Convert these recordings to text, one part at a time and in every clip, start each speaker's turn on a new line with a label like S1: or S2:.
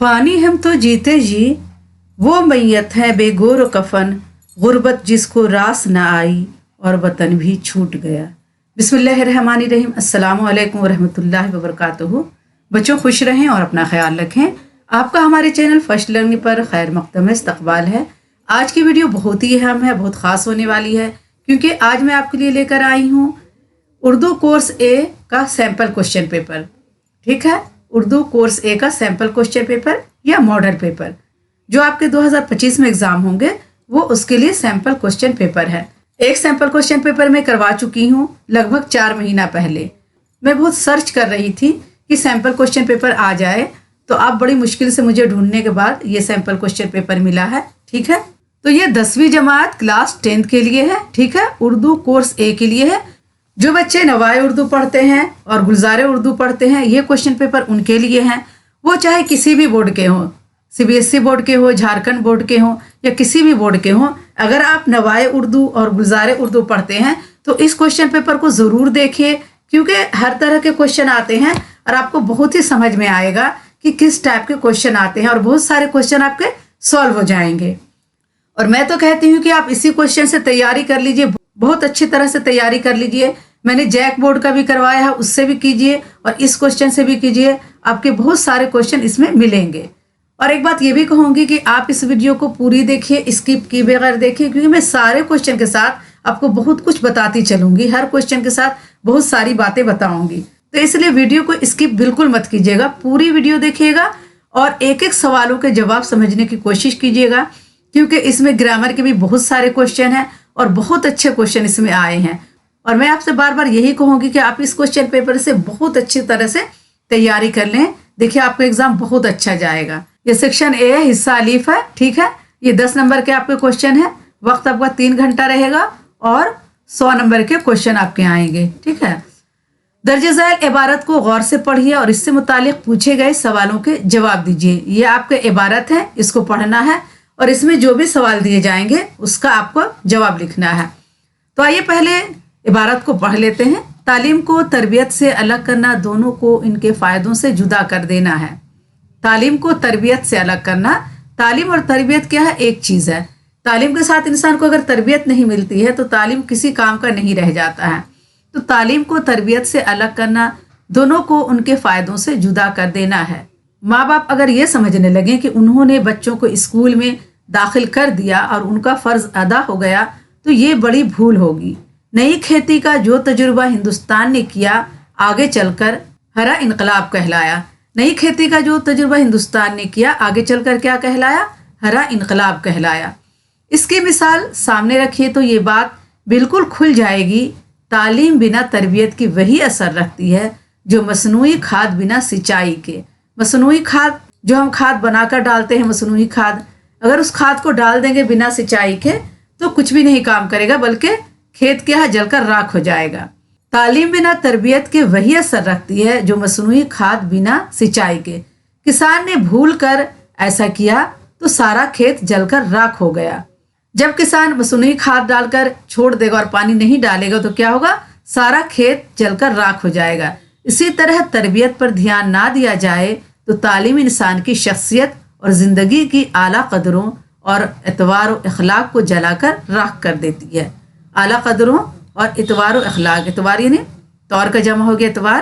S1: फानी हम तो जीते जी, वो मैयत है बेगोर कफन, गुर्बत जिसको रास न आई और वतन भी छूट गया। बिस्मिल्लाहिर्रहमानिर्रहीम। अस्सलामु अलैकुम वरहमतुल्लाहि वबरकातुहू। बच्चों खुश रहें और अपना ख्याल रखें। आपका हमारे चैनल फर्स्ट लर्निंग पर खैर मकदम इस्तकबाल है। आज की वीडियो बहुत ही अहम है, बहुत ख़ास होने वाली है, क्योंकि आज मैं आपके लिए लेकर आई हूँ उर्दू कोर्स ए का सैम्पल क्वेश्चन पेपर। ठीक है, उर्दू कोर्स ए का सैम्पल क्वेश्चन पेपर या मॉडल पेपर जो आपके 2025 में एग्जाम होंगे, वो उसके लिए सैम्पल क्वेश्चन पेपर है। एक सैम्पल क्वेश्चन पेपर मैं करवा चुकी हूँ लगभग 4 महीना पहले। मैं बहुत सर्च कर रही थी कि सैम्पल क्वेश्चन पेपर आ जाए, तो आप बड़ी मुश्किल से मुझे ढूंढने के बाद ये सैम्पल क्वेश्चन पेपर मिला है। ठीक है, तो ये 10वीं जमात क्लास 10th के लिए है। ठीक है, उर्दू कोर्स ए के लिए है। जो बच्चे नवाए उर्दू पढ़ते हैं और गुलजारे उर्दू पढ़ते हैं, ये क्वेश्चन पेपर उनके लिए हैं। वो चाहे किसी भी बोर्ड के हों, CBSE बोर्ड के हो, झारखंड बोर्ड के हों या किसी भी बोर्ड के हों, अगर आप नवाए उर्दू और गुलजारे उर्दू पढ़ते हैं तो इस क्वेश्चन पेपर को ज़रूर देखिए, क्योंकि हर तरह के क्वेश्चन आते हैं और आपको बहुत ही समझ में आएगा कि किस टाइप के क्वेश्चन आते हैं और बहुत सारे क्वेश्चन आपके सॉल्व हो जाएंगे। और मैं तो कहती हूँ कि आप इसी क्वेश्चन से तैयारी कर लीजिए, बहुत अच्छी तरह से तैयारी कर लीजिए। मैंने जैक बोर्ड का भी करवाया है, उससे भी कीजिए और इस क्वेश्चन से भी कीजिए। आपके बहुत सारे क्वेश्चन इसमें मिलेंगे। और एक बात ये भी कहूँगी कि आप इस वीडियो को पूरी देखिए, स्किप किए बगैर देखिए, क्योंकि मैं सारे क्वेश्चन के साथ आपको बहुत कुछ बताती चलूँगी। हर क्वेश्चन के साथ बहुत सारी बातें बताऊँगी, तो इसलिए वीडियो को स्किप बिल्कुल मत कीजिएगा, पूरी वीडियो देखिएगा और एक एक सवालों के जवाब समझने की कोशिश कीजिएगा, क्योंकि इसमें ग्रामर के भी बहुत सारे क्वेश्चन हैं और बहुत अच्छे क्वेश्चन इसमें आए हैं। और मैं आपसे बार बार यही कहूँगी कि आप इस क्वेश्चन पेपर से बहुत अच्छी तरह से तैयारी कर लें। देखिए, आपका एग्जाम बहुत अच्छा जाएगा। ये सेक्शन ए है, हिस्सा अलीफ है। ठीक है, ये 10 नंबर के आपके क्वेश्चन है। वक्त आपका 3 घंटा रहेगा और 100 नंबर के क्वेश्चन आपके आएंगे। ठीक है, दर्जे ज़ैल इबारत को गौर से पढ़िए और इससे मुतालिक पूछे गए सवालों के जवाब दीजिए। ये आपके इबारत है, इसको पढ़ना है और इसमें जो भी सवाल दिए जाएंगे उसका आपको जवाब लिखना है। तो आइए पहले इबारत को पढ़ लेते हैं। तालीम को तरबियत से अलग करना, दोनों को इनके फ़ायदों से जुदा कर देना है। तालीम को तरबियत से अलग करना, तालीम और तरबियत क्या है? एक चीज़ है। तालीम के साथ इंसान को अगर तरबियत नहीं मिलती है तो तालीम किसी काम का नहीं रह जाता है। तो तालीम को तरबियत से अलग करना, दोनों को उनके फ़ायदों से जुदा कर देना है। माँ बाप अगर ये समझने लगे कि उन्होंने बच्चों को स्कूल में दाखिल कर दिया और उनका फ़र्ज़ अदा हो गया, तो ये बड़ी भूल होगी। नई खेती का जो तजुर्बा हिंदुस्तान ने किया, आगे चलकर हरा इनकलाब कहलाया। नई खेती का जो तजुर्बा हिंदुस्तान ने किया, आगे चलकर क्या कहलाया? हरा इनकलाब कहलाया। इसकी मिसाल सामने रखिए तो ये बात बिल्कुल खुल जाएगी। तालीम बिना तरबियत की वही असर रखती है जो मसनूई खाद बिना सिंचाई के। मसनूई खाद जो हम खाद बनाकर डालते हैं, मसनूई खाद, अगर उस खाद को डाल देंगे बिना सिंचाई के तो कुछ भी नहीं काम करेगा, बल्कि खेत क्या है, जलकर राख हो जाएगा। तालीम बिना तरबियत के वही असर रखती है जो मसनूई खाद बिना सिंचाई के। किसान ने भूल कर ऐसा किया तो सारा खेत जलकर राख हो गया। जब किसान मसनूई खाद डालकर छोड़ देगा और पानी नहीं डालेगा तो क्या होगा? सारा खेत जलकर राख हो जाएगा। इसी तरह तरबियत पर ध्यान ना दिया जाए तो तालीम इंसान की शख्सियत और ज़िंदगी की आला कदरों और एतवार व अखलाक को जलाकर राख कर देती है। आला कदरों और इतवार व अखलाक, इतवार यानी तौर का जमा हो गया इतवार,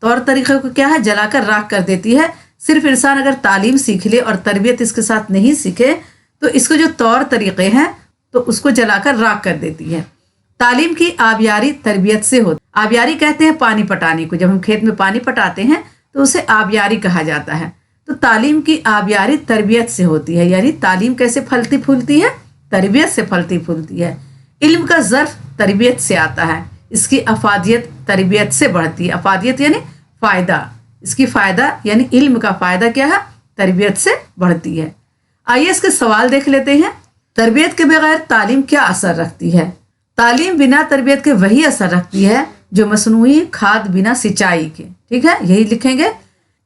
S1: तौर तरीक़े को क्या है, जलाकर राख कर देती है। सिर्फ इंसान अगर तालीम सीख ले और तरबियत इसके साथ नहीं सीखे तो इसको जो तौर तरीक़े हैं तो उसको जलाकर राख कर देती है। तालीम की आबियारी तरबियत से होती। आबियारी कहते हैं पानी पटाने को। जब हम खेत में पानी पटाते हैं तो उसे आबियारी कहा जाता है। तो तालीम की आबियारी तरबियत से होती है। यानी तालीम कैसे फलती फूलती है? तरबियत से फलती फूलती है। इल्म का ज़र्फ तरबियत से आता है, इसकी अफादियत तरबियत से बढ़ती है। अफादियत यानी फ़ायदा, इसकी फ़ायदा यानी इल्म का फ़ायदा क्या है? तरबियत से बढ़ती है। आइए इसके सवाल देख लेते हैं। तरबियत के बगैर तालीम क्या असर रखती है? तालीम बिना तरबियत के वही असर रखती है जो मसनूई खाद बिना सिंचाई के। ठीक है, यही लिखेंगे,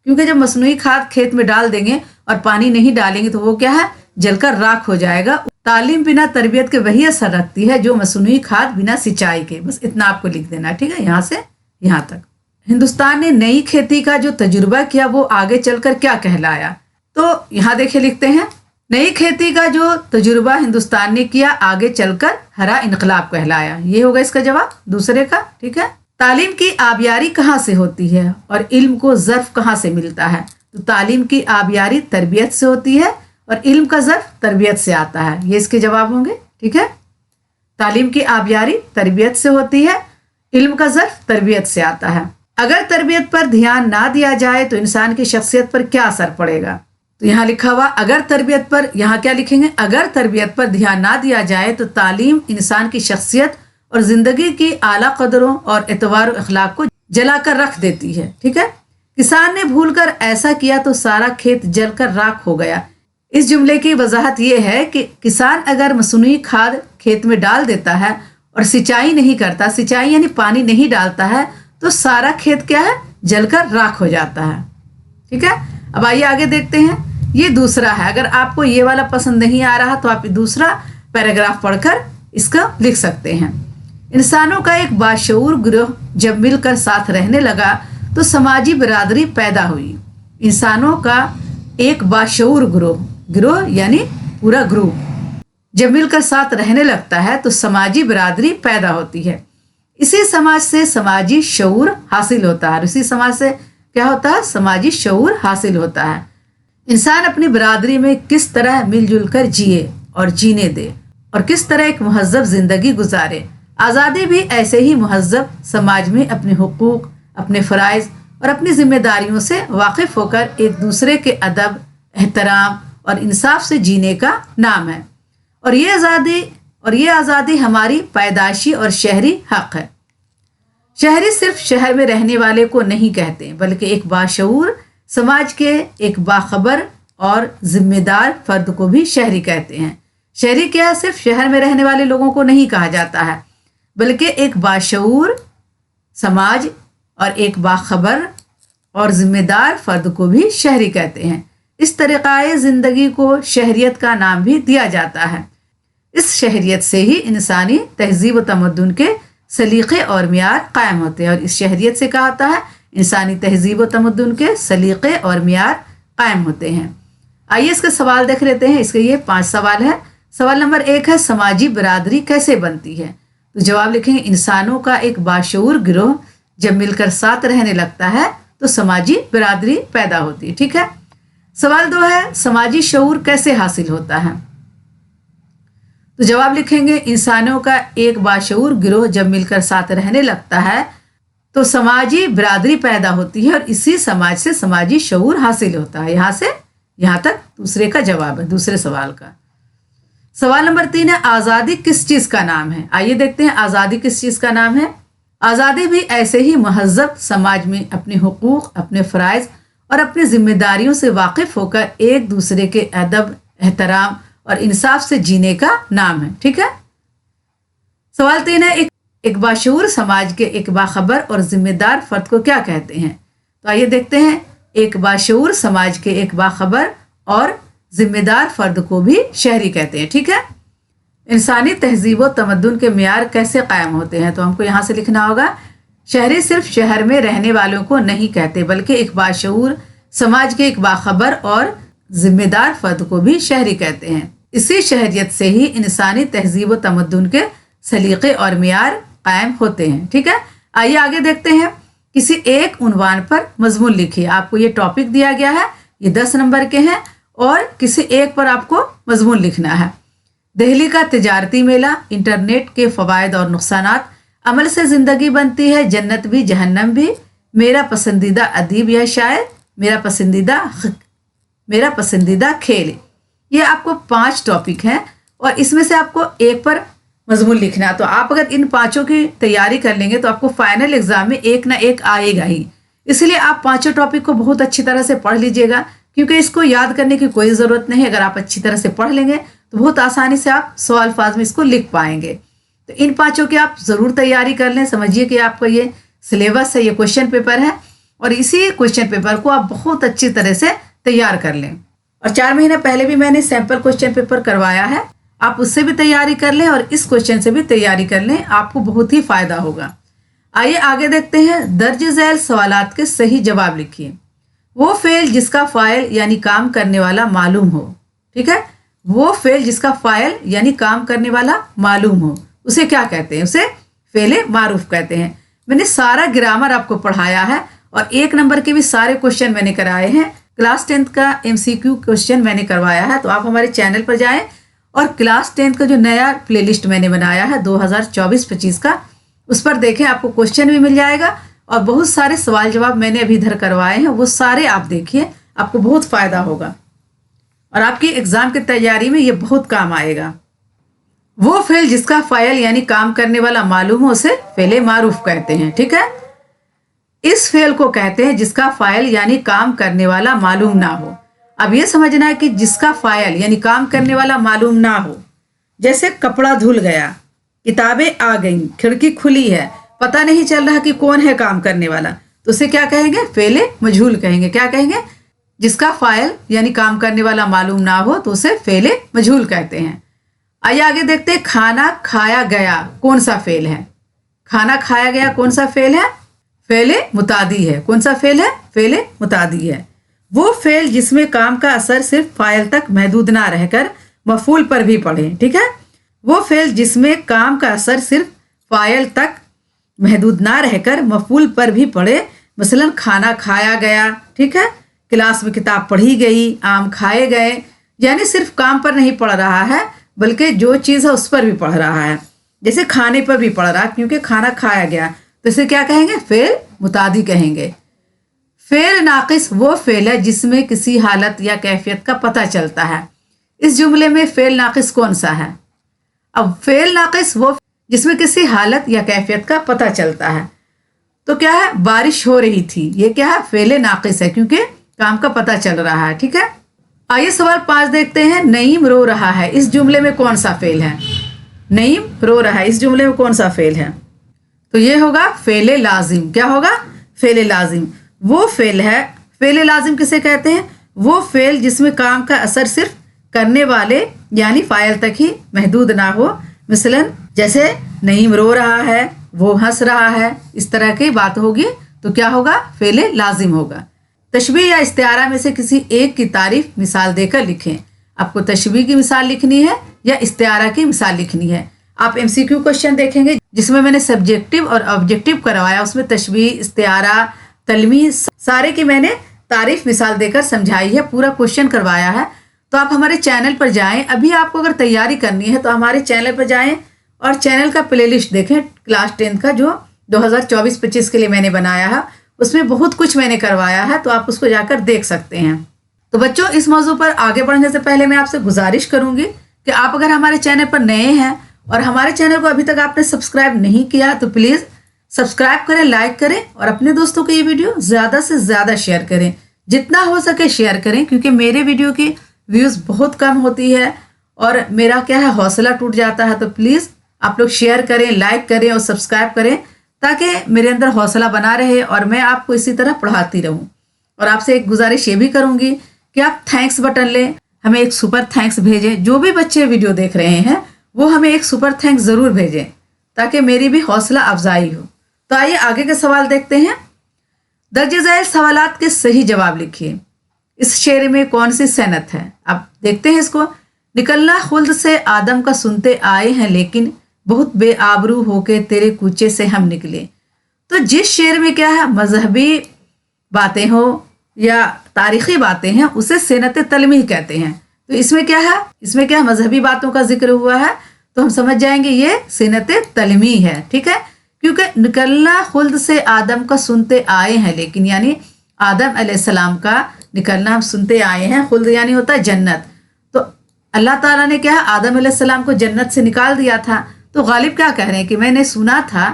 S1: क्योंकि जब मसनूई खाद खेत में डाल देंगे और पानी नहीं डालेंगे तो वो क्या है, जलकर राख हो जाएगा। तालीम बिना तरबियत के वही असर रखती है जो मसनूई खाद बिना सिंचाई के। बस इतना आपको लिख देना है। ठीक है, यहाँ से यहाँ तक। हिंदुस्तान ने नई खेती का जो तजुर्बा किया वो आगे चलकर क्या कहलाया? तो यहाँ देखिए लिखते हैं, नई खेती का जो तजुर्बा हिंदुस्तान ने किया आगे चलकर हरा इनकलाब कहलाया। ये होगा इसका जवाब दूसरे का। ठीक है। तालीम की आबियारी कहाँ से होती है और इल्म को ज़र्फ कहाँ से मिलता है? तो तालीम की आबियारी तरबियत से होती है और इल्म का ज़र्फ तरबियत से आता है। ये इसके जवाब होंगे। ठीक है। तालीम की आबियारी तरबियत से होती है, इल्म का ज़र्फ तरबियत से आता है। अगर तरबियत पर ध्यान ना दिया जाए तो इंसान की शख्सियत पर क्या असर पड़ेगा? तो यहाँ लिखा हुआ अगर तरबियत पर, यहाँ क्या लिखेंगे? अगर तरबियत पर ध्यान ना दिया जाए तो तालीम इंसान की शख्सियत और ज़िंदगी की आला कदरों और एतवार और अखलाक को जलाकर रख देती है। ठीक है। किसान ने भूलकर ऐसा किया तो सारा खेत जलकर राख हो गया। इस जुमले की वजाहत ये है कि किसान अगर मसनूई खाद खेत में डाल देता है और सिंचाई नहीं करता, सिंचाई यानी पानी नहीं डालता है, तो सारा खेत क्या है? जलकर राख हो जाता है। ठीक है। अब आइए आगे देखते हैं। ये दूसरा है। अगर आपको ये वाला पसंद नहीं आ रहा तो आप दूसरा पैराग्राफ पढ़कर इसका लिख सकते हैं। इंसानों का एक बाशऊर गिरोह जब मिलकर साथ रहने लगा तो समाजी बिरादरी पैदा हुई। इंसानों का एक बाशऊर गिरोह, गिरोह यानी पूरा ग्रुप, जब मिलकर साथ रहने लगता है तो समाजी बिरादरी पैदा होती है। इसी समाज से समाजी शऊर हासिल होता है। इसी समाज से क्या होता है? समाजी शऊर हासिल होता है। इंसान अपनी बिरादरी में किस तरह मिलजुल कर जिए और जीने दे और किस तरह एक महज़ब ज़िंदगी गुजारे। आज़ादी भी ऐसे ही महज़ब समाज में अपने हुकूक, अपने फ़राइज़ और अपनी जिम्मेदारियों से वाकिफ़ होकर एक दूसरे के अदब, एहतराम और इंसाफ से जीने का नाम है। और ये आज़ादी हमारी पैदाइशी और शहरी हक़ है। शहरी सिर्फ शहर में रहने वाले को नहीं कहते, बल्कि एक बाशऊर समाज के एक बाखबर और जिम्मेदार फर्द को भी शहरी कहते हैं। शहरी क्या? सिर्फ शहर में रहने वाले लोगों को नहीं कहा जाता है, बल्कि एक बाशऊर समाज और एक बाखबर और जिम्मेदार फर्द को भी शहरी कहते हैं। इस तरीक़ाए ज़िंदगी को शहरियत का नाम भी दिया जाता है। इस शहरियत से ही इंसानी तहजीब व तमद्दुन के सलीक़े और मियार कायम होते हैं। और इस शहरियत से क्या होता है? इंसानी तहजीब व तमद्दुन के सलीक़े और मियार कायम होते हैं। आइए इसके सवाल देख लेते हैं। इसके ये 5 सवाल है। सवाल नंबर 1 है, समाजी बिरादरी कैसे बनती है? तो जवाब लिखेंगे, इंसानों का एक बाशऊर गिरोह जब मिलकर साथ रहने लगता है तो समाजी बिरादरी पैदा होती है। ठीक है। सवाल 2 है, समाजी शऊर कैसे हासिल होता है? तो जवाब लिखेंगे, इंसानों का एक बाशऊर गिरोह जब मिलकर साथ रहने लगता है तो समाजी बिरादरी पैदा होती है और इसी समाज से समाजी शऊर हासिल होता है। यहाँ से यहाँ तक दूसरे का जवाब है, दूसरे सवाल का। सवाल नंबर 3 है, आज़ादी किस चीज़ का नाम है? आइए देखते हैं आज़ादी किस चीज़ का नाम है। आज़ादी भी ऐसे ही महज़ब समाज में अपने हुकूक, अपने फ़राइज़ और अपनी जिम्मेदारियों से वाकिफ़ होकर एक दूसरे के अदब, एहतराम और इंसाफ से जीने का नाम है। ठीक है। सवाल 3 है, एक बाशऊर समाज के एक बाखबर और जिम्मेदार फर्द को क्या कहते हैं? तो आइए देखते हैं। एक बाशऊर समाज के एक बाखबर और जिम्मेदार फर्द को भी शहरी कहते हैं। ठीक है। इंसानी तहजीब व तमद्दुन के मियार कैसे कायम होते हैं? तो हमको यहाँ से लिखना होगा, शहरी सिर्फ शहर में रहने वालों को नहीं कहते, बल्कि एक बाशऊर समाज के एक बाखबर और जिम्मेदार फर्द को भी शहरी कहते हैं। इसी शहरियत से ही इंसानी तहजीब व तमद्दुन के सलीक़े और मियार कायम होते हैं। ठीक है। आइए आगे देखते हैं। किसी एक उन्वान पर मजमून लिखिए। आपको ये टॉपिक दिया गया है, ये 10 नंबर के हैं और किसी एक पर आपको मजमून लिखना है। दिल्ली का तिजारती मेला, इंटरनेट के फ़वाइद और नुकसानात, अमल से ज़िंदगी बनती है, जन्नत भी जहन्नम भी, मेरा पसंदीदा अदीब या शायर, मेरा पसंदीदा खेल। ये आपको 5 टॉपिक हैं और इसमें से आपको एक पर मजमून लिखना है। तो आप अगर इन 5 की तैयारी कर लेंगे तो आपको फाइनल एग्जाम में एक ना एक आएगा ही। इसलिए आप 5 टॉपिक को बहुत अच्छी तरह से पढ़ लीजिएगा, क्योंकि इसको याद करने की कोई ज़रूरत नहीं। अगर आप अच्छी तरह से पढ़ लेंगे तो बहुत आसानी से आप 100 अल्फाज में इसको लिख पाएंगे। तो इन 5 की आप ज़रूर तैयारी कर लें। समझिए कि आपका ये सिलेबस है, ये क्वेश्चन पेपर है और इसी क्वेश्चन पेपर को आप बहुत अच्छी तरह से तैयार कर लें। और 4 महीने पहले भी मैंने सैम्पल क्वेश्चन पेपर करवाया है, आप उससे भी तैयारी कर लें और इस क्वेश्चन से भी तैयारी कर लें, आपको बहुत ही फ़ायदा होगा। आइए आगे देखते हैं। दर्ज झैल सवालात के सही जवाब लिखिए। वो फेल जिसका फाइल यानी काम करने वाला मालूम हो। ठीक है, वो फेल जिसका फाइल यानी काम करने वाला मालूम हो, उसे क्या कहते हैं? उसे फेले मारूफ कहते हैं। मैंने सारा ग्रामर आपको पढ़ाया है और 1 नंबर के भी सारे क्वेश्चन मैंने कराए हैं। क्लास 10th का MCQ क्वेश्चन मैंने करवाया है, तो आप हमारे चैनल पर जाएं और क्लास 10th का जो नया प्लेलिस्ट मैंने बनाया है 2024-25 का, उस पर देखें, आपको क्वेश्चन भी मिल जाएगा और बहुत सारे सवाल जवाब मैंने अभी इधर करवाए हैं, वो सारे आप देखिए, आपको बहुत फ़ायदा होगा और आपकी एग्ज़ाम की तैयारी में ये बहुत काम आएगा। वो फेल जिसका फाइल यानी काम करने वाला मालूम हो, उसे फेले मारूफ कहते हैं। ठीक है, इस फेल को कहते हैं जिसका फाइल यानी काम करने वाला मालूम ना हो। अब ये समझना है कि जिसका फाइल यानी काम करने वाला मालूम ना हो, जैसे कपड़ा धुल गया, किताबें आ गई, खिड़की खुली है, पता नहीं चल रहा कि कौन है काम करने वाला, तो उसे क्या कहेंगे? फेले मजहूल कहेंगे। क्या कहेंगे? जिसका फाइल यानी काम करने वाला मालूम ना हो तो उसे फेले मजहूल कहते हैं। आइए आगे देखते हैं, खाना खाया गया कौन सा फेल है? खाना खाया गया कौन सा फेल है? फेले मुतादी है। कौन सा फेल है? फेले मुतादी है। वो फेल जिसमें काम का असर सिर्फ फाइल तक महदूद ना रहकर मफूल पर भी पड़े। ठीक है, वो फेल जिसमें काम का असर सिर्फ फाइल तक महदूद ना रहकर मफूल पर भी पड़े, मसलन खाना खाया गया, ठीक है, क्लास में किताब पढ़ी गई, आम खाए गए, यानी सिर्फ काम पर नहीं पढ़ रहा है बल्कि जो चीज़ है उस पर भी पढ़ रहा है। जैसे खाने पर भी पढ़ रहा है क्योंकि खाना खाया गया, तो इसे क्या कहेंगे? फेल मुतादी कहेंगे। फेल नाकिस वो फेल है जिसमें किसी हालत या कैफियत का पता चलता है। इस जुमले में फेल नाकिस कौन सा है? अब फेल नाकिस वो जिसमें किसी हालत या कैफियत का पता चलता है, तो क्या है? बारिश हो रही थी, ये क्या है? फेल नाकिस है क्योंकि काम का पता चल रहा है। ठीक है, आइए सवाल 5 देखते हैं। नईम रो रहा है, इस जुमले में कौन सा फेल है? नईम रो रहा है, इस जुमले में कौन सा फेल है? तो ये होगा फेले लाजिम। क्या होगा? फेले लाजिम। वो फेल है, फेले लाजिम किसे कहते हैं? वो फेल जिसमें काम का असर सिर्फ करने वाले यानी फाइल तक ही महदूद ना हो, मिसलन जैसे नईम रो रहा है, वो हंस रहा है, इस तरह की बात होगी तो क्या होगा? फेले लाजिम होगा। तशबीह या इस्तिआरा में से किसी एक की तारीफ मिसाल देकर लिखें। आपको तशबीह की मिसाल लिखनी है या इस्तिआरा की मिसाल लिखनी है। आप MCQ क्वेश्चन देखेंगे जिसमें मैंने सब्जेक्टिव और ऑब्जेक्टिव करवाया, उसमें तशबीह, इस्तिआरा, तलमी सारे की मैंने तारीफ मिसाल देकर समझाई है, पूरा क्वेश्चन करवाया है। तो आप हमारे चैनल पर जाएं, अभी आपको अगर तैयारी करनी है तो हमारे चैनल पर जाएं और चैनल का प्लेलिस्ट देखें क्लास 10 का जो 2024-25 के लिए मैंने बनाया है, उसमें बहुत कुछ मैंने करवाया है, तो आप उसको जाकर देख सकते हैं। तो बच्चों, इस मौजू पर आगे बढ़ने से पहले मैं आपसे गुजारिश करूंगी कि आप अगर हमारे चैनल पर नए हैं और हमारे चैनल को अभी तक आपने सब्सक्राइब नहीं किया तो प्लीज़ सब्सक्राइब करें, लाइक करें और अपने दोस्तों को ये वीडियो ज़्यादा से ज़्यादा शेयर करें, जितना हो सके शेयर करें, क्योंकि मेरे वीडियो की व्यूज़ बहुत कम होती है और मेरा क्या है, हौसला टूट जाता है। तो प्लीज़ आप लोग शेयर करें, लाइक करें और सब्सक्राइब करें ताकि मेरे अंदर हौसला बना रहे और मैं आपको इसी तरह पढ़ाती रहूं। और आपसे एक गुजारिश ये भी करूंगी कि आप थैंक्स बटन लें, हमें एक सुपर थैंक्स भेजें। जो भी बच्चे वीडियो देख रहे हैं वो हमें एक सुपर थैंक्स ज़रूर भेजें ताकि मेरी भी हौसला अफजाई हो। तो आइए आगे के सवाल देखते हैं। दर्ज झैल सवालात के सही जवाब लिखिए। इस शेर में कौन सी सनत है? अब देखते हैं इसको। निकलना खुल्द से आदम का सुनते आए हैं, लेकिन बहुत बेआबरू होके तेरे कूचे से हम निकले। तो जिस शेर में क्या है, मजहबी बातें हो या तारीखी बातें हैं, उसे सनत तलमी कहते हैं। तो इसमें क्या है, इसमें क्या मजहबी बातों का जिक्र हुआ है, तो हम समझ जाएंगे ये सनत तलमी है। ठीक है, क्योंकि निकलना खुल्द से आदम का सुनते आए हैं, लेकिन यानी आदम अलैहिस्सलाम का निकलना हम सुनते आए हैं। खुल्द यानी होता है जन्नत। तो अल्लाह ताला ने क्या है, आदम अलैहिस्सलाम को जन्नत से निकाल दिया था। तो गालिब क्या कह रहे हैं कि मैंने सुना था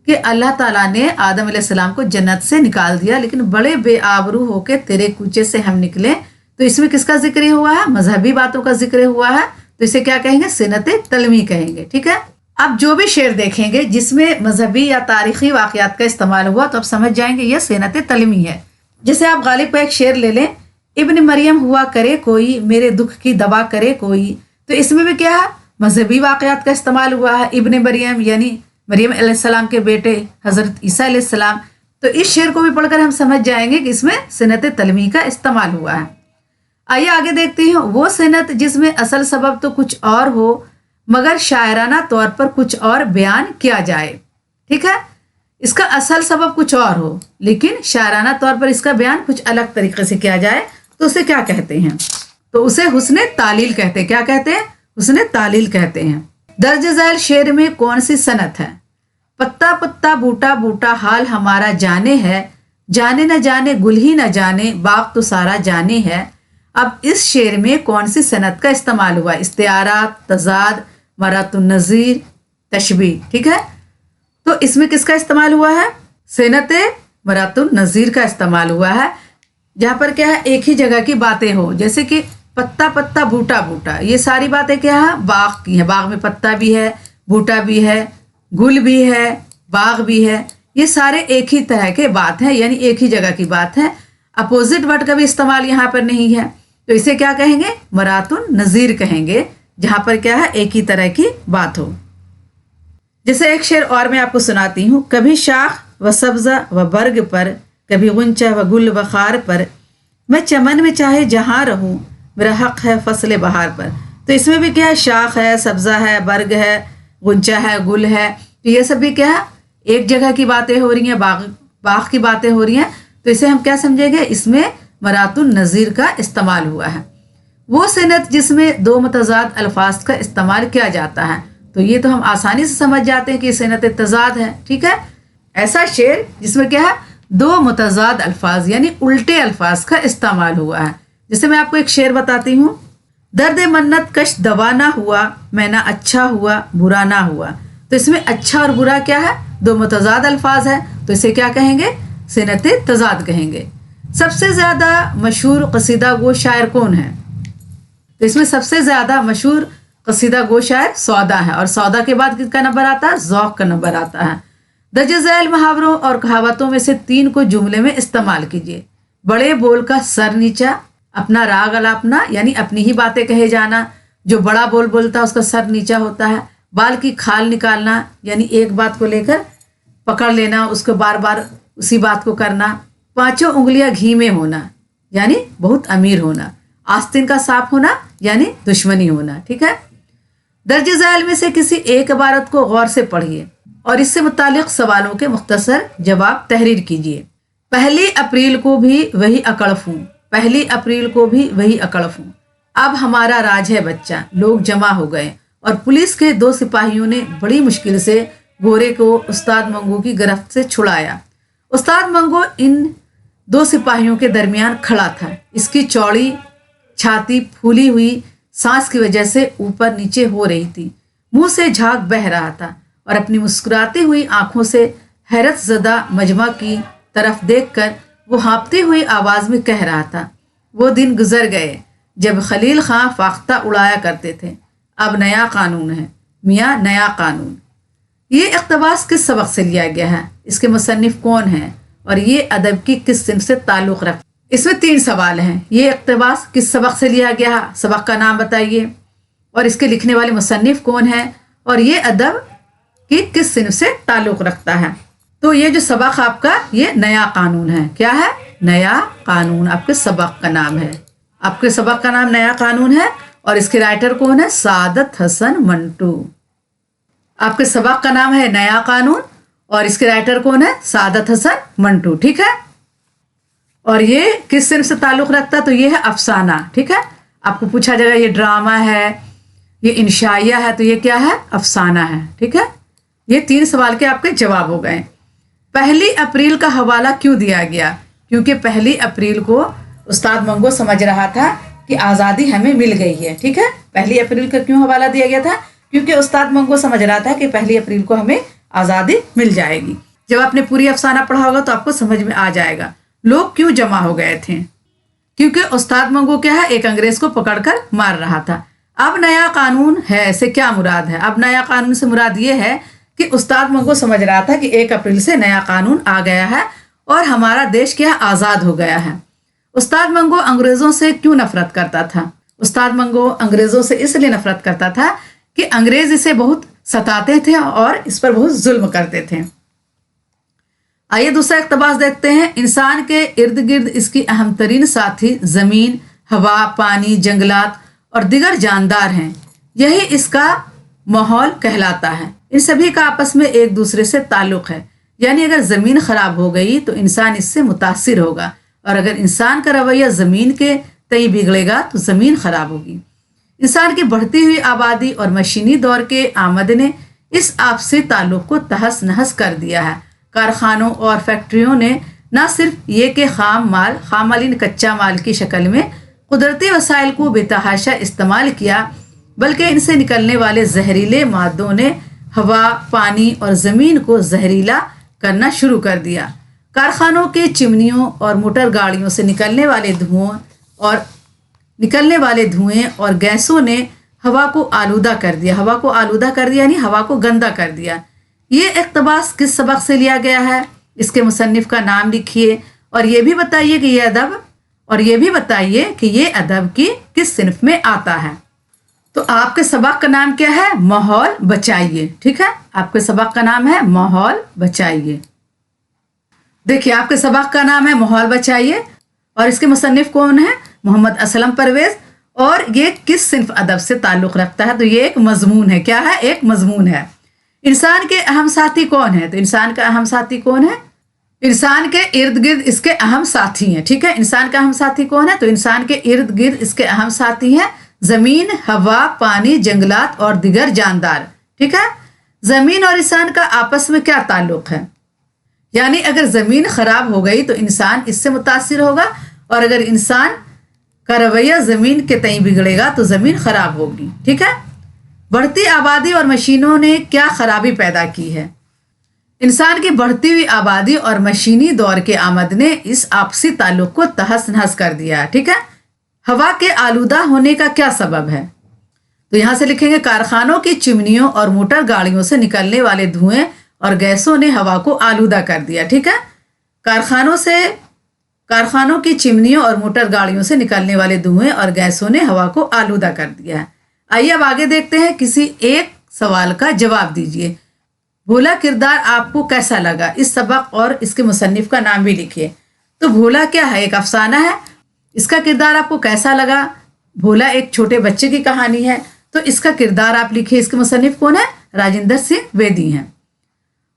S1: कि अल्लाह ताला ने आदम अलैहिस्सलाम को जन्नत से निकाल दिया, लेकिन बड़े बेआबरू होके तेरे कूचे से हम निकले। तो इसमें किसका जिक्र हुआ है? मजहबी बातों का जिक्र हुआ है। तो इसे क्या कहेंगे? सनत तलमी कहेंगे। ठीक है, अब जो भी शेर देखेंगे जिसमें मजहबी या तारीखी वाक़यात का इस्तेमाल हुआ तो आप समझ जाएंगे ये सनत तलमी है। जैसे आप गालिब का एक शेर ले लें, इब्न मरियम हुआ करे कोई, मेरे दुख की दवा करे कोई। तो इसमें भी क्या है, मजहबी वाक़यात का इस्तेमाल हुआ है। इब्न मरियम यानी मरियम अलैहिस्सलाम के बेटे हज़रत ईसा अलैहिस्सलाम, तो इस शेर को भी पढ़कर हम समझ जाएंगे कि इसमें सिनत तलवी का इस्तेमाल हुआ है। आइए आगे देखते हैं। वो सिनत जिसमें असल सबब तो कुछ और हो मगर शायराना तौर पर कुछ और बयान किया जाए। ठीक है, इसका असल सबब कुछ और हो लेकिन शायराना तौर पर इसका बयान कुछ अलग तरीके से किया जाए तो उसे क्या कहते हैं? तो उसे हुस्न तालील कहते हैं। क्या कहते हैं? हुस्न तालील कहते हैं। दर्ज झैल शेर में कौन सी सनत है? पत्ता पत्ता बूटा बूटा हाल हमारा जाने है, जाने न जाने गुल ही न जाने बाग तो सारा जाने है। अब इस शेर में कौन सी सनत का इस्तेमाल हुआ? इस्तिआरात, तजाद, मरातुन नज़ीर, तशबीह। ठीक है, तो इसमें किसका इस्तेमाल हुआ है? सनत मरातुन नज़ीर का इस्तेमाल हुआ है, जहाँ पर क्या है, एक ही जगह की बातें हो। जैसे कि पत्ता पत्ता बूटा बूटा, ये सारी बातें क्या है? बाग की है। बाग में पत्ता भी है, बूटा भी है, गुल भी है, बाग भी है। ये सारे एक ही तरह के बात है, यानी एक ही जगह की बात है। अपोजिट वर्ड का भी इस्तेमाल यहाँ पर नहीं है, तो इसे क्या कहेंगे? मरातुन नज़ीर कहेंगे, जहाँ पर क्या है, एक ही तरह की बात हो। जैसे एक शेर और मैं आपको सुनाती हूँ। कभी शाख व सब्ज़ा व बर्ग पर, कभी गुंचा व गुल व खार पर, मैं चमन में चाहे जहाँ रहूँ मेरा हक है फसल बहार पर। तो इसमें भी क्या है? शाख है, सब्ज़ा है, बर्ग है, गुंचा है, गुल है। तो ये सब भी क्या है? एक जगह की बातें हो रही हैं, बाग की बातें हो रही हैं। तो इसे हम क्या समझेंगे? इसमें मरातुन नज़ीर का इस्तेमाल हुआ है। वो सनत जिसमें दो मुतज़ाद अल्फाज का इस्तेमाल किया जाता है, तो ये तो हम आसानी से समझ जाते हैं कि सनत तज़ाद है। ठीक है, ऐसा शेर जिसमें क्या है? दो मुतज़ाद अल्फाज यानी उल्टे अल्फाज का इस्तेमाल हुआ है। जैसे मैं आपको एक शेर बताती हूँ। दर्द मन्नत कश दवा ना हुआ, मैं ना अच्छा हुआ बुरा ना हुआ। तो इसमें अच्छा और बुरा क्या है? दो मुतज़ाद अल्फाज है, तो इसे क्या कहेंगे? सनत तज़ाद कहेंगे। सबसे ज़्यादा मशहूर कसीदा गो शायर कौन है? तो इसमें सबसे ज़्यादा मशहूर कसीदा गो शायर सौदा है, और सौदा के बाद किसका नंबर आता है? ज़ौक़ का नंबर आता है। दर्ज झैल मुहावरों और कहावतों में से 3 को जुमले में इस्तेमाल कीजिए। बड़े बोल का सर नीचा, अपना राग अलापना यानी अपनी ही बातें कहे जाना। जो बड़ा बोल बोलता है उसका सर नीचा होता है। बाल की खाल निकालना यानी एक बात को लेकर पकड़ लेना, उसको बार बार उसी बात को करना। 5 उंगलियां घी में होना यानी बहुत अमीर होना। आस्तीन का सांप होना यानी दुश्मनी होना। ठीक है, दर्ज झैल में से किसी एक इबारत को गौर से पढ़िए और इससे मुतालिक सवालों के मुख्तसर जवाब तहरीर कीजिए। 1 अप्रैल को भी वही अकड़फ हूँ, 1 अप्रैल को भी वही अकड़फ हूँ। अब हमारा राज है बच्चा, लोग जमा हो गए और पुलिस के 2 सिपाहियों ने बड़ी मुश्किल से गोरे को उस्ताद मंगू की गिरफ्त से छुड़ाया। उस्ताद मंगू इन 2 सिपाहियों के दरमियान खड़ा था। इसकी चौड़ी छाती फूली हुई सांस की वजह से ऊपर नीचे हो रही थी। मुंह से झाग बह रहा था और अपनी मुस्कुराती हुई आंखों से हैरत ज़दा मजमा की तरफ देखकर वो हाँपती हुई आवाज़ में कह रहा था, वो दिन गुजर गए जब खलील खां फाख्ता उड़ाया करते थे। अब नया कानून है मियाँ, नया कानून। ये इक़्तिबास किस सबक से लिया गया है? इसके मुसन्निफ कौन हैं और ये अदब की किस सिन्फ से ताल्लुक़ रखता है? इसमें 3 सवाल हैं। ये इक़्तिबास किस सबक से लिया गया है, सबक का नाम बताइए, और इसके लिखने वाले मुसन्निफ कौन है, और ये अदब की किस सिन्फ से ताल्लुक़ रखता है। तो ये जो सबक आपका ये नया कानून है। क्या है? नया कानून आपके सबक का नाम है। आपके सबक का नाम नया कानून है और इसके राइटर कौन है? सादत हसन मंटू। आपके सबक का नाम है नया कानून और इसके राइटर कौन है? सादत हसन मंटू। ठीक है, और ये किस सिन्फ से ताल्लुक़ रखता है? तो ये है अफसाना। ठीक है, आपको पूछा जाएगा ये ड्रामा है, ये इंशाइया है, तो ये क्या है? अफसाना है। ठीक है, ये 3 सवाल के आपके जवाब हो गए। 1 अप्रैल का हवाला क्यों दिया गया? क्योंकि 1 अप्रैल को उस्ताद मंगू समझ रहा था कि आज़ादी हमें मिल गई है। ठीक है, 1 अप्रैल का क्यों हवाला दिया गया था? क्योंकि उस्ताद मंगू समझ रहा था कि 1 अप्रैल को हमें आज़ादी मिल जाएगी। जब आपने पूरी अफसाना पढ़ा होगा तो आपको समझ में आ जाएगा लोग क्यों जमा हो गए थे। क्योंकि उस्ताद मंगू क्या है? एक अंग्रेज को पकड़कर मार रहा था। अब नया कानून है से क्या मुराद है? अब नया कानून से मुराद ये है कि उस्ताद मंगू समझ रहा था कि 1 अप्रैल से नया कानून आ गया है और हमारा देश क्या आज़ाद हो गया है। उस्ताद मंगू अंग्रेज़ों से क्यों नफरत करता था? उस्ताद मंगू अंग्रेज़ों से इसलिए नफरत करता था कि अंग्रेज़ इसे बहुत सताते थे और इस पर बहुत जुल्म करते थे। आइए दूसरा इक़्तिबास देखते हैं। इंसान के इर्द गिर्द इसकी अहम तरीन साथी ज़मीन, हवा, पानी, जंगलात और दिगर जानदार हैं। यही इसका माहौल कहलाता है। इन सभी का आपस में एक दूसरे से ताल्लुक़ है। यानी अगर ज़मीन ख़राब हो गई तो इंसान इससे मुतासिर होगा, और अगर इंसान का रवैया ज़मीन के तई बिगड़ेगा तो ज़मीन ख़राब होगी। इंसान की बढ़ती हुई आबादी और मशीनी दौर के आमद ने इस आपसी ताल्लुक़ को तहस नहस कर दिया है। कारखानों और फैक्ट्रियों ने न सिर्फ ये कि खामालीन कच्चा माल की शक्ल में कुदरती वसाइल को बेतहाशा इस्तेमाल किया, बल्कि इनसे निकलने वाले जहरीले मादों ने हवा, पानी और ज़मीन को जहरीला करना शुरू कर दिया। कारखानों के चिमनियों और मोटर गाड़ियों से निकलने वाले धुएं और गैसों ने हवा को आलूदा कर दिया यानी हवा को गंदा कर दिया। ये इक़्तिबास किस सबक से लिया गया है, इसके मुसन्निफ़ का नाम लिखिए, और ये भी बताइए कि ये अदब की किस सिनफ में आता है। तो आपके सबक का नाम क्या है? माहौल बचाइए। ठीक है, आपके सबक का नाम है माहौल बचाइए। देखिए, आपके सबक का नाम है माहौल बचाइए, और इसके मुसन्निफ़ कौन है? मोहम्मद असलम परवेज़। और ये किस सिनफ अदब से ताल्लुक़ रखता है? तो ये एक मजमून है। क्या है? एक मजमून है। इंसान के अहम साथी कौन है? तो इंसान का अहम साथी कौन है? इंसान के इर्द गिर्द इसके अहम साथी हैं। ठीक है, इंसान का अहम साथी कौन है? तो इंसान के इर्द गिर्द इसके अहम साथी हैं ज़मीन, हवा, पानी, जंगलात और दिगर जानदार। ठीक है, ज़मीन और इंसान का आपस में क्या ताल्लुक़ है? यानी अगर ज़मीन ख़राब हो गई तो इंसान इससे मुतासिर होगा, और अगर इंसान का रवैया ज़मीन के तई बिगड़ेगा तो ज़मीन ख़राब होगी। ठीक है, बढ़ती आबादी और मशीनों ने क्या खराबी पैदा की है? इंसान की बढ़ती हुई आबादी और मशीनी दौर के आमद ने इस आपसी ताल्लुक़ को तहस नहस कर दिया। ठीक है, हवा के आलूदा होने का क्या सबब है? तो यहाँ से लिखेंगे कारखानों की चिमनियों और मोटर गाड़ियों से निकलने वाले धुएं और गैसों ने हवा को आलूदा कर दिया। ठीक है, कारखानों की चिमनियों और मोटर गाड़ियों से निकलने वाले धुएं और गैसों ने हवा को आलूदा कर दिया है। आइए अब आगे देखते हैं। किसी एक सवाल का जवाब दीजिए। भोला किरदार आपको कैसा लगा? इस सबक और इसके मुसन्निफ़ का नाम भी लिखिए। तो भोला क्या है? एक अफसाना है। इसका किरदार आपको कैसा लगा? भोला एक छोटे बच्चे की कहानी है, तो इसका किरदार आप लिखिए। इसके मुसन्निफ़ कौन है? राजिंदर सिंह बेदी हैं।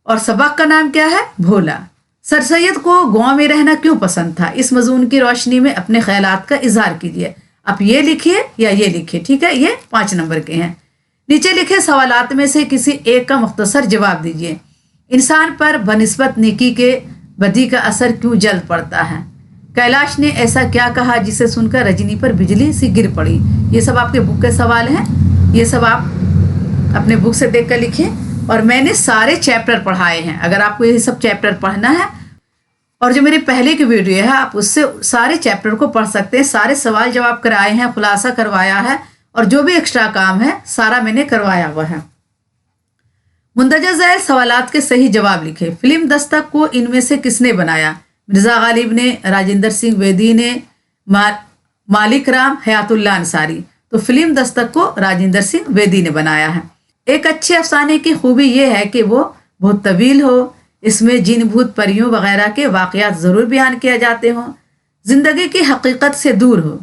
S1: और सबक का नाम क्या है? भोला। सर सैयद को गाँव में रहना क्यों पसंद था? इस मजमून की रोशनी में अपने ख्यालात का इजहार कीजिए। आप ये लिखिए या ये लिखिए। ठीक है, ये 5 नंबर के हैं। नीचे लिखे सवालात में से किसी एक का मुख्तसर जवाब दीजिए। इंसान पर बनिस्बत नेकी के बदी का असर क्यों जल्द पड़ता है? कैलाश ने ऐसा क्या कहा जिसे सुनकर रजनी पर बिजली सी गिर पड़ी? ये सब आपके बुक के सवाल हैं, ये सब आप अपने बुक से देख कर लिखिए। और मैंने सारे चैप्टर पढ़ाए हैं। अगर आपको ये सब चैप्टर पढ़ना है, और जो मेरे पहले की वीडियो है, आप उससे सारे चैप्टर को पढ़ सकते हैं। सारे सवाल जवाब कराए हैं, खुलासा करवाया है, और जो भी एक्स्ट्रा काम है सारा मैंने करवाया हुआ है। मुंदरजा ज़ैल सवालात के सही जवाब लिखे। फिल्म दस्तक को इनमें से किसने बनाया? मिर्ज़ा गालिब ने, राजिंदर सिंह बेदी ने, मालिक राम, हयातुल्लाह अंसारी। तो फिल्म दस्तक को राजिंदर सिंह बेदी ने बनाया है। एक अच्छे अफसाने की खूबी यह है कि वो बहुत तवील हो, इसमें जिन भूत परियों वगैरह के वाक़यात ज़रूर बयान किया जाते हों, ज़िंदगी की हकीकत से दूर हो,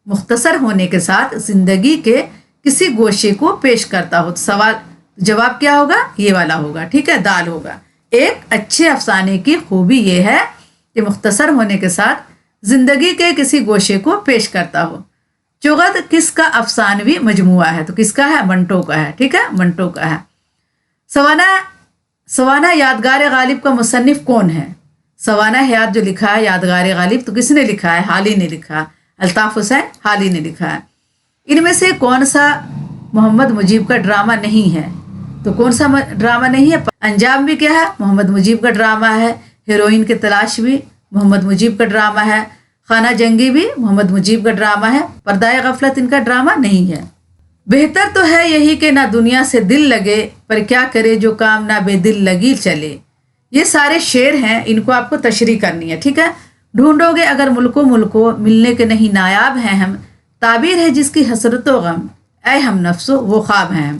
S1: मुख्तसर होने के साथ ज़िंदगी के किसी गोशे को पेश करता हो। तो सवाल जवाब क्या होगा? ये वाला होगा। ठीक है, दाल होगा। एक अच्छे अफसाने की खूबी ये है कि मुख्तसर होने के साथ ज़िंदगी के किसी गोशे को पेश करता हो। चुगत किसका अफसानवी मजमुआ है? तो किसका है? मंटो का है। ठीक है, मंटो का है। सवाना यादगार गालिब का मुसन्निफ कौन है? सवाना हयात जो लिखा है यादगार गालिब, तो किसने लिखा है? हाली ने लिखा है। अल्ताफ हुसैन हाली ने लिखा है। इनमें से कौन सा मोहम्मद मुजीब का ड्रामा नहीं है? तो कौन सा ड्रामा नहीं है? अंजाम भी क्या है? मोहम्मद मुजीब का ड्रामा है। हीरोइन की तलाश भी मोहम्मद मुजीब का ड्रामा है। खाना जंगी भी मोहम्मद मुजीब का ड्रामा है। पर्दाए गफलत इनका ड्रामा नहीं है। बेहतर तो है यही कि ना दुनिया से दिल लगे, पर क्या करे जो काम ना बेदिल लगी चले। ये सारे शेर हैं, इनको आपको तशरीह करनी है। ठीक है, ढूंढोगे अगर मुल्को मिलने के नहीं नायाब हैं हम, ताबीर है जिसकी हसरतो गम, ऐ हम नफ्सो वो ख्वाब हैं हम।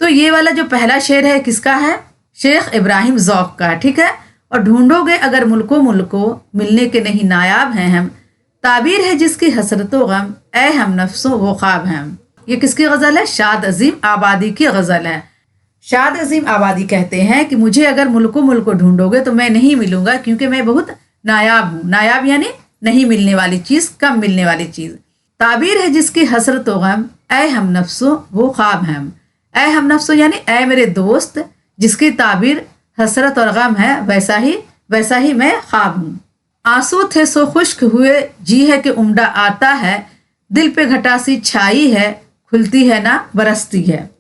S1: तो ये वाला जो पहला शेर है किसका है? शेख इब्राहिम ज़ौक़ का। ठीक है, और ढूंढोगे अगर मुल्को मिलने के नहीं नायाब हैं हम, ताबीर है जिसकी हसरतो गम, ए हम नफ्सों वो ख्वाब हैं हम। ये किसकी गज़ल है? शाद अजीम आबादी की गज़ल है। शाद अजीम आबादी कहते हैं कि मुझे अगर मुल्को ढूंढोगे तो मैं नहीं मिलूंगा, क्योंकि मैं बहुत नायाब हूँ। नायाब यानी नहीं मिलने वाली चीज़, कम मिलने वाली चीज़। ताबीर है जिसकी हसरत व गम, ए हम नफ्सों वो ख्वाब हैं हम। ए हम नफ्सों यानी ए मेरे दोस्त, जिसकी ताबीर हसरत और गम है, वैसा ही मैं ख्वाब हूँ। आंसू थे सो खुश्क हुए, जी है कि उमड़ा आता है, दिल पे घटा सी छाई है, खुलती है ना बरसती है।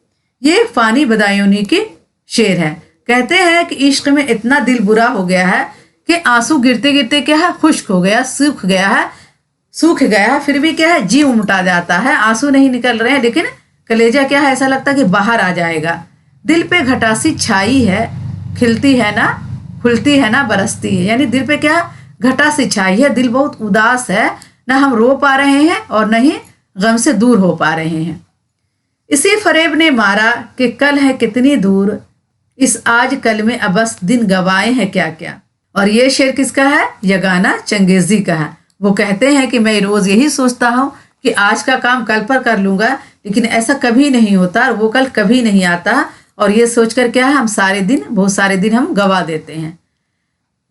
S1: ये फानी बदायूनी की शेर है। कहते हैं कि इश्क में इतना दिल बुरा हो गया है कि आंसू गिरते गिरते क्या है, खुश्क हो गया, सूख गया है, फिर भी क्या है, जी उमटा जाता है। आंसू नहीं निकल रहे हैं, लेकिन कलेजा क्या है, ऐसा लगता है कि बाहर आ जाएगा। दिल पे घटासी छाई है, खिलती है ना, खुलती है ना बरसती है। यानी दिल पे क्या घटा सी छाई है, दिल बहुत उदास है, ना हम रो पा रहे हैं और न ही गम से दूर हो पा रहे हैं। इसी फरेब ने मारा कि कल है कितनी दूर, इस आज कल में अबस दिन गवाए हैं क्या क्या। और ये शेर किसका है? यगाना चंगेजी का है। वो कहते हैं कि मैं रोज़ यही सोचता हूँ कि आज का काम कल पर कर लूँगा, लेकिन ऐसा कभी नहीं होता, वो कल कभी नहीं आता। और ये सोचकर क्या है, हम बहुत सारे दिन हम गवा देते हैं।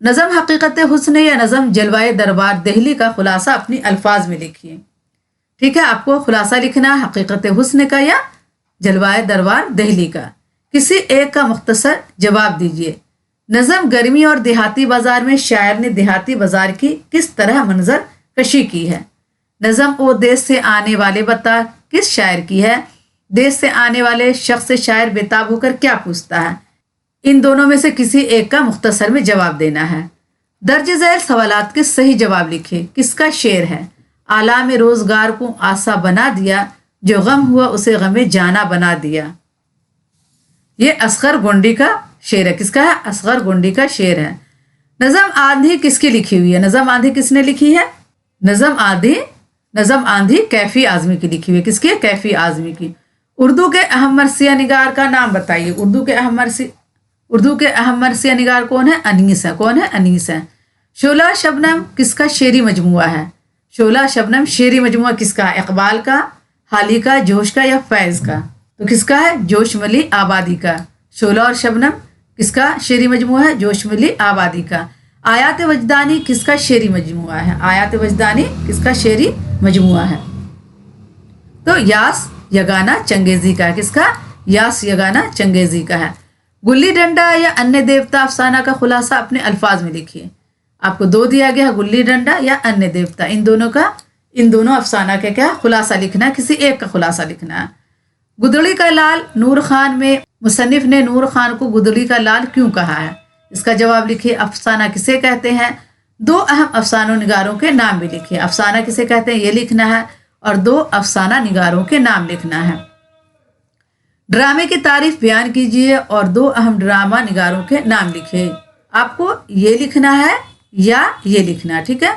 S1: नज़म हकीकत हुस्न या नज़म जलवाए दरबार दिल्ली का खुलासा अपनी अल्फाज में लिखिए। ठीक है, आपको खुलासा लिखना है हकीकत हुस्न का या जलवाए दरबार दिल्ली का। किसी एक का मुख्तसर जवाब दीजिए। नज़म गर्मी और देहाती बाजार में शायर ने देहाती बाजार की किस तरह मंजर कशी की है। नज़म ओ देश से आने वाले बता किस शायर की है। देश से आने वाले शख्स से शायर बेताब होकर क्या पूछता है। इन दोनों में से किसी एक का मुख्तसर में जवाब देना है। दर्ज झैल सवालात के सही जवाब लिखे। किसका शेर है। आलाम रोजगार को आसा बना दिया, जो गम हुआ उसे गमे जाना बना दिया। ये असगर गोंडी का शेर है। किसका है? असगर गोंडी का शेर है। नज़म आंधी किसकी लिखी हुई है? नज़म आंधी किसने लिखी है? नज़म आंधी कैफी आजमी की लिखी हुई है। किसकी? कैफी आजमी की। उर्दू के अहम मरसिया निगार का नाम बताइए। उर्दू के अहम मरसिया निगार कौन है? अनीस है। शोला शबनम किसका शेरी मजमुआ है? शोला शबनम शेरी मजमुआ किसका है? इकबाल का, हाली का, जोश का या फैज का? तो किसका है? जोशमली आबादी का। शोला और शबनम किसका शेरी मजमुआ है? जोशमली आबादी का। आयात वजदानी किसका शेरी मजमुआ है? आयात वजदानी किसका शेरी मजमुआ है? तो यास यगाना चंगेजी का है। किसका? यास यगाना चंगेजी का है। गुल्ली डंडा या अन्य देवता अफसाना का खुलासा अपने अल्फाज में लिखिए। आपको दो दिया गया है, गुल्ली डंडा या अन्य देवता। इन दोनों अफसाना का क्या खुलासा लिखना है, किसी एक का खुलासा लिखना है। गुदड़ी का लाल नूर खान में मुसन्निफ ने नूर खान को गुदड़ी का लाल क्यों कहा है? इसका जवाब लिखिए। अफसाना किसे कहते हैं? दो अहम अफसाना निगारों के नाम भी लिखिए। अफसाना किसे कहते हैं ये लिखना है, और दो अफसाना निगारों के नाम लिखना है। ड्रामे की तारीफ बयान कीजिए और दो अहम ड्रामा निगारों के नाम लिखिए। आपको ये लिखना है या ये लिखना है। ठीक है।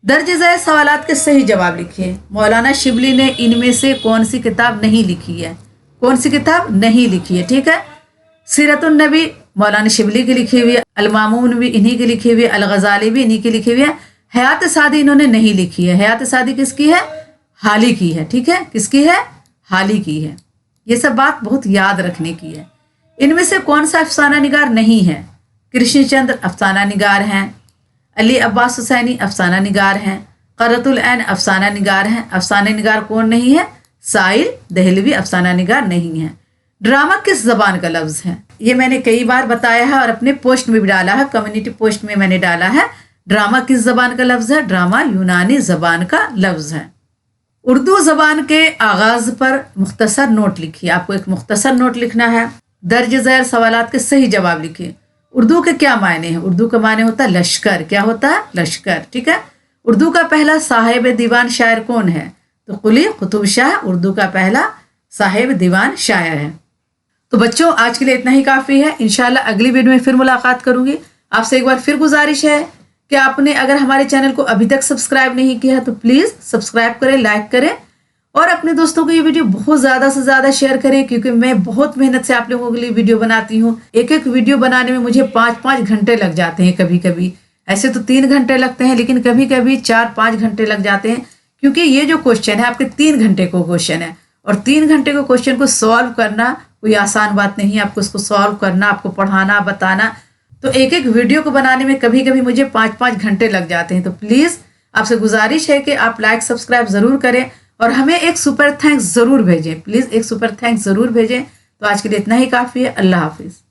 S1: दर्ज झैल सवालात के सही जवाब लिखिए। मौलाना शिबली ने इनमें से कौन सी किताब नहीं लिखी है? कौन सी किताब नहीं लिखी है? ठीक है। सीरतुन नबी मौलाना शिबली की लिखी हुई है, अल-मामून भी इन्हीं की लिखी हुई है, अल-गज़ाली भी इन्हीं की लिखी हुई है। हयात सादी इन्होंने नहीं लिखी है। हयात सादी किसकी है? हाली की है। ठीक है। किसकी है? हाली की है। ये सब बात बहुत याद रखने की है। इनमें से कौन सा अफसाना निगार नहीं है? कृष्णचंद्र अफसाना निगार हैं, अली अब्बास हुसैनी अफसाना निगार हैं, क़र्रतुल ऐन अफसाना निगार हैं। अफसाना निगार कौन नहीं है? साइल दहलवी अफसाना निगार नहीं है। ड्रामा किस जबान का लफ्ज़ है? ये मैंने कई बार बताया है और अपने पोस्ट में भी डाला है, कम्युनिटी पोस्ट में मैंने डाला है। ड्रामा किस जबान का लफ्ज़ है? ड्रामा यूनानी जबान का लफ्ज़ है। उर्दू जबान के आगाज पर मुख्तसर नोट लिखिए। आपको एक मुख्तसर नोट लिखना है। दर्ज झैल सवालात के सही जवाब लिखिए। उर्दू के क्या मायने हैं? उर्दू का मायने होता है लश्कर। क्या होता है? लश्कर। ठीक है। उर्दू का पहला साहिब दीवान शायर कौन है? तो कुली कुतुब शाह उर्दू का पहला साहिब दीवान शायर है। तो बच्चों आज के लिए इतना ही काफ़ी है। इंशाल्लाह अगली वीडियो में फिर मुलाकात करूंगी। आपसे एक बार फिर गुजारिश है कि आपने अगर हमारे चैनल को अभी तक सब्सक्राइब नहीं किया है तो प्लीज़ सब्सक्राइब करें, लाइक करें और अपने दोस्तों को ये वीडियो बहुत ज़्यादा से ज़्यादा शेयर करें, क्योंकि मैं बहुत मेहनत से आप लोगों के लिए वीडियो बनाती हूँ। एक एक वीडियो बनाने में मुझे 5-5 घंटे लग जाते हैं। कभी कभी ऐसे तो 3 घंटे लगते हैं, लेकिन कभी कभी 4-5 घंटे लग जाते हैं, क्योंकि ये जो क्वेश्चन है आपके 3 घंटे को क्वेश्चन है, और 3 घंटे को क्वेश्चन को सॉल्व करना कोई आसान बात नहीं है। आपको उसको सॉल्व करना, आपको पढ़ाना, बताना, तो एक एक वीडियो को बनाने में कभी कभी मुझे 5-5 घंटे लग जाते हैं। तो प्लीज़ आपसे गुजारिश है कि आप लाइक सब्सक्राइब ज़रूर करें और हमें एक सुपर थैंक्स ज़रूर भेजें। प्लीज़ एक सुपर थैंक्स ज़रूर भेजें। तो आज के लिए इतना ही काफ़ी है। अल्लाह हाफिज़।